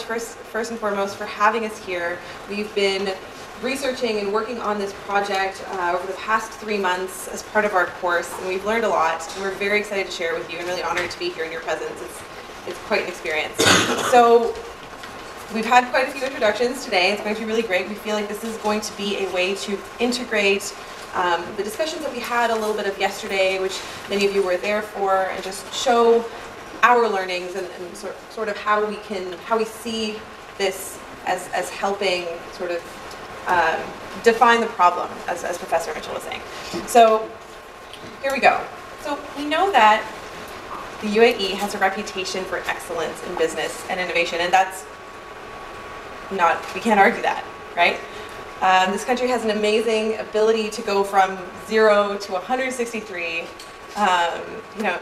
much, first and foremost, for having us here. We've been researching and working on this project over the past 3 months as part of our course, and we've learned a lot, and we're very excited to share with you and really honored to be here in your presence. It's quite an experience. So we've had quite a few introductions today. It's going to be really great. We feel like this is going to be a way to integrate the discussions that we had a little bit of yesterday, which many of you were there for, and just show our learnings and sort of how we see this as helping sort of define the problem, as Professor Mitchell was saying. So here we go. So we know that the UAE has a reputation for excellence in business and innovation, and that's not, we can't argue that, right? This country has an amazing ability to go from 0 to 163,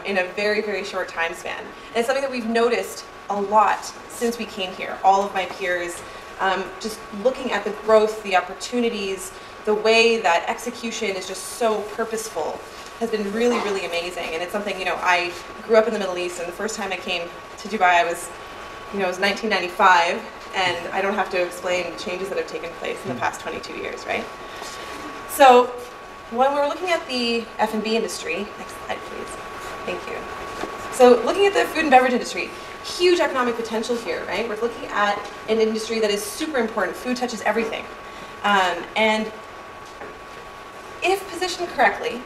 in a very, very short time span. And it's something that we've noticed a lot since we came here. All of my peers, just looking at the growth, the opportunities, the way that execution is just so purposeful has been really, really amazing. And it's something, I grew up in the Middle East, and the first time I came to Dubai, it was 1995. And I don't have to explain the changes that have taken place in the past 22 years, right? So when we're looking at the F&B industry, next slide please, thank you. So looking at the food and beverage industry, huge economic potential here, right? We're looking at an industry that is super important. Food touches everything. And if positioned correctly,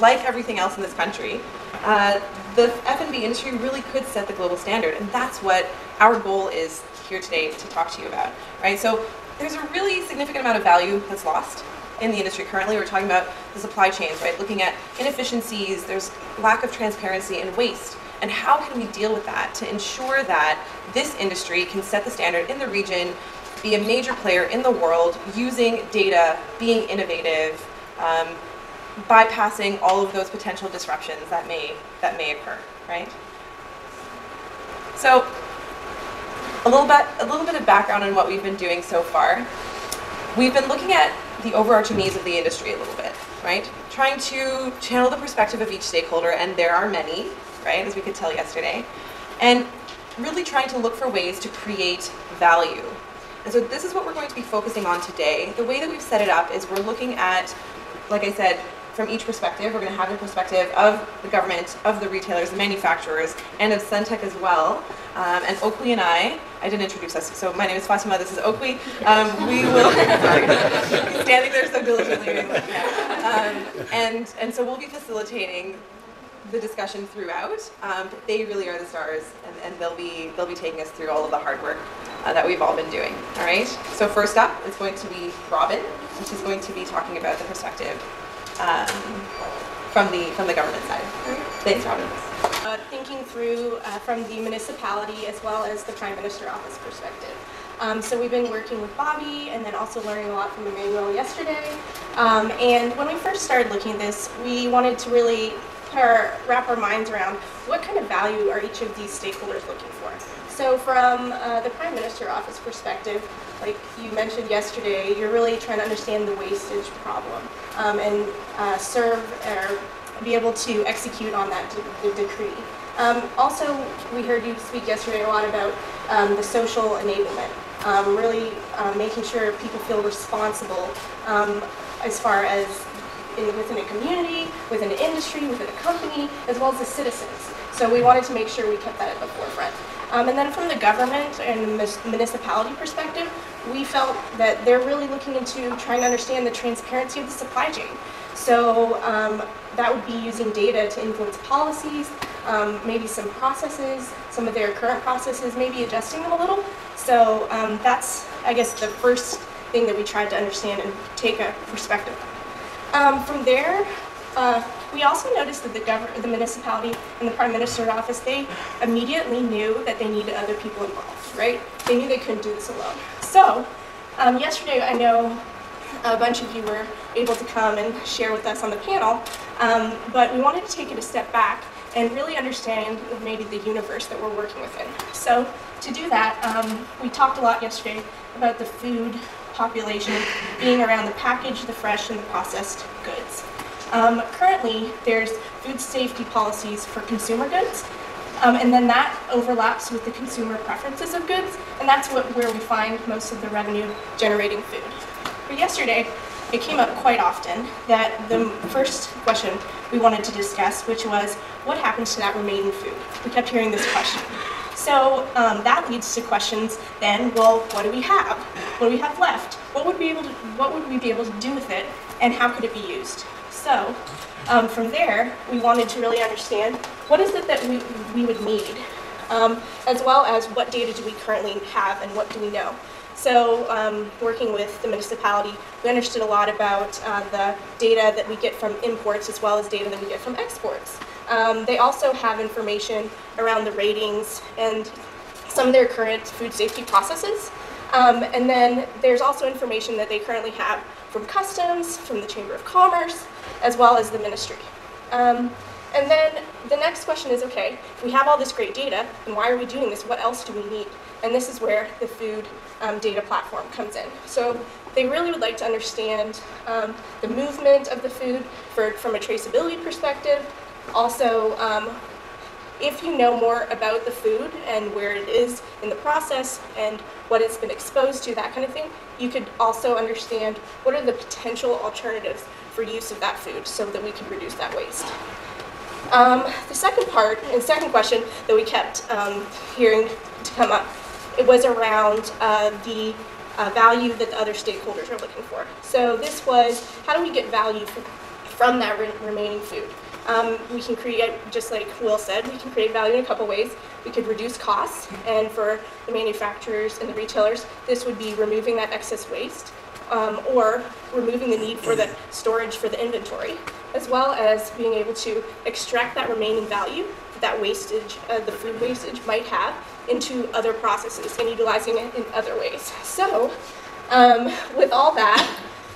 like everything else in this country, the F&B industry really could set the global standard, and that's what our goal is here today to talk to you about, right? So there's a really significant amount of value that's lost in the industry currently. We're talking about the supply chains, right? Looking at inefficiencies, there's lack of transparency and waste, and how can we deal with that to ensure that this industry can set the standard in the region, be a major player in the world, using data, being innovative, bypassing all of those potential disruptions that may occur, right? So a little bit of background on what we've been doing so far. We've been looking at the overarching needs of the industry a little bit, right? Trying to channel the perspective of each stakeholder, and there are many, right, as we could tell yesterday, and really trying to look for ways to create value. And so this is what we're going to be focusing on today. The way that we've set it up is we're looking at, like I said, from each perspective. We're going to have the perspective of the government, of the retailers, the manufacturers, and of Suntech as well. And Oakley and I didn't introduce us, so my name is Fatima, this is Oakley. We will, standing there so diligently. And so we'll be facilitating the discussion throughout. But they really are the stars, and they'll be taking us through all of the hard work that we've all been doing. All right. So first up is going to be Robin, and she's going to be talking about the perspective from the government side. Thanks, Robin. Thinking through from the municipality as well as the Prime Minister Office perspective. So we've been working with Bobby and then also learning a lot from Emmanuel yesterday. And when we first started looking at this, we wanted to really wrap our minds around what kind of value are each of these stakeholders looking for. So from the Prime Minister Office perspective, like you mentioned yesterday, you're really trying to understand the wastage problem and serve or be able to execute on that decree. Also, we heard you speak yesterday a lot about the social enablement, really making sure people feel responsible as far as within a community, within an industry, within a company, as well as the citizens. So we wanted to make sure we kept that at the forefront. And then from the government and the municipality perspective, we felt that they're really looking into trying to understand the transparency of the supply chain. So that would be using data to influence policies, maybe some processes, some of their current processes, maybe adjusting them a little. So that's, I guess, the first thing that we tried to understand and take a perspective on. From there, we also noticed that the municipality and the Prime Minister's office, they immediately knew that they needed other people involved, right? They knew they couldn't do this alone. So yesterday, I know a bunch of you were able to come and share with us on the panel, but we wanted to take it a step back and really understand maybe the universe that we're working within. So to do that, we talked a lot yesterday about the food population being around the packaged, the fresh, and the processed goods. Currently, there's food safety policies for consumer goods, And then that overlaps with the consumer preferences of goods, and that's where we find most of the revenue generating food. But yesterday, it came up quite often that the first question we wanted to discuss, which was, what happens to that remaining food? We kept hearing this question. So that leads to questions then, well, what do we have? What do we have left? What would we be able to do with it, and how could it be used? So from there, we wanted to really understand what is it that we would need, as well as what data do we currently have and what do we know. So working with the municipality, we understood a lot about the data that we get from imports as well as data that we get from exports. They also have information around the ratings and some of their current food safety processes. And then there's also information that they currently have from Customs, from the Chamber of Commerce, as well as the ministry. And then the next question is, okay, we have all this great data, and why are we doing this? What else do we need? And this is where the food data platform comes in. So they really would like to understand the movement of the food from a traceability perspective. Also, if you know more about the food and where it is in the process and what it's been exposed to, that kind of thing, you could also understand what are the potential alternatives for use of that food so that we can reduce that waste. The second question that we kept hearing to come up, it was around the value that the other stakeholders are looking for. So this was, how do we get value from that remaining food? We can create, just like Will said, we can create value in a couple ways. We could reduce costs, and for the manufacturers and the retailers, this would be removing that excess waste, or removing the need for the storage for the inventory, as well as being able to extract that remaining value that wastage, the food wastage might have, into other processes and utilizing it in other ways. So with all that,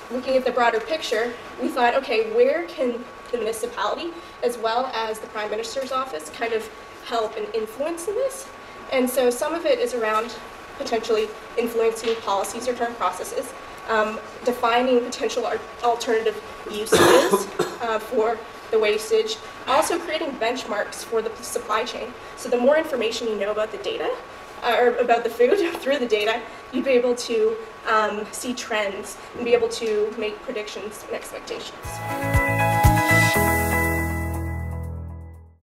looking at the broader picture, we thought, okay, where can the municipality as well as the Prime Minister's office kind of help and influence in this? And so some of it is around potentially influencing policies or current processes, defining potential alternative uses for the wastage, also creating benchmarks for the supply chain. So the more information you know about the data, or about the food through the data, you'd be able to see trends and be able to make predictions and expectations.